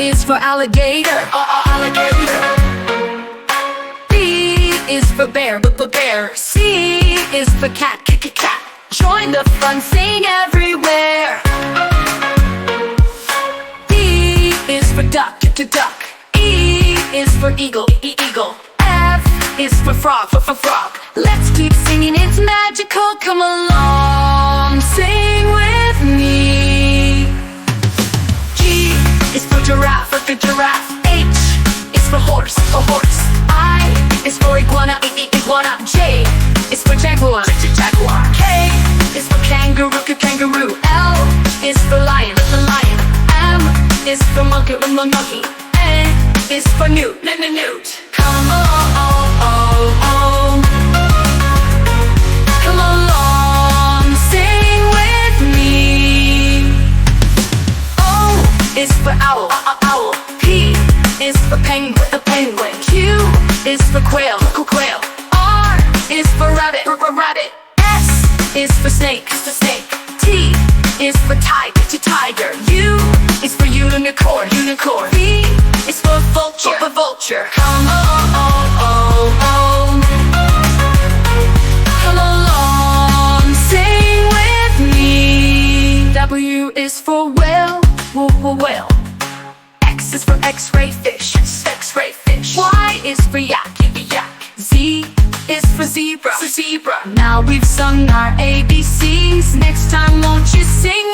is for alligator, alligator. B is for bear, bear. C is for cat, cat. Join the fun, sing everywhere. D is for duck, duck. E is for eagle, eagle. F is for frog, frog. Let's keep singing, it's magical. Come along, sing with me. G is for giraffe, giraffe. H is for horse, horse. I is for iguana, iguana. J is for jaguar, jaguar. K is for kangaroo, kangaroo. L is for lion, lion. M is for monkey, monkey. N is for newt, newt. Come on, come along, sing with me. O is for owl, owl. P is for penguin, penguin. Q is for quail, quail. R is for rabbit, rabbit. S is for snake, snake. T is for tiger, tiger. U is for unicorn, unicorn. V is for vulture, vulture. Come on, come along, sing with me. W is for whale, whale. X is for X-ray fish, X-ray fish. Y is for yak, yak. Z is for zebra, zebra. Now we've sung our ABCs. Next time, won't you sing?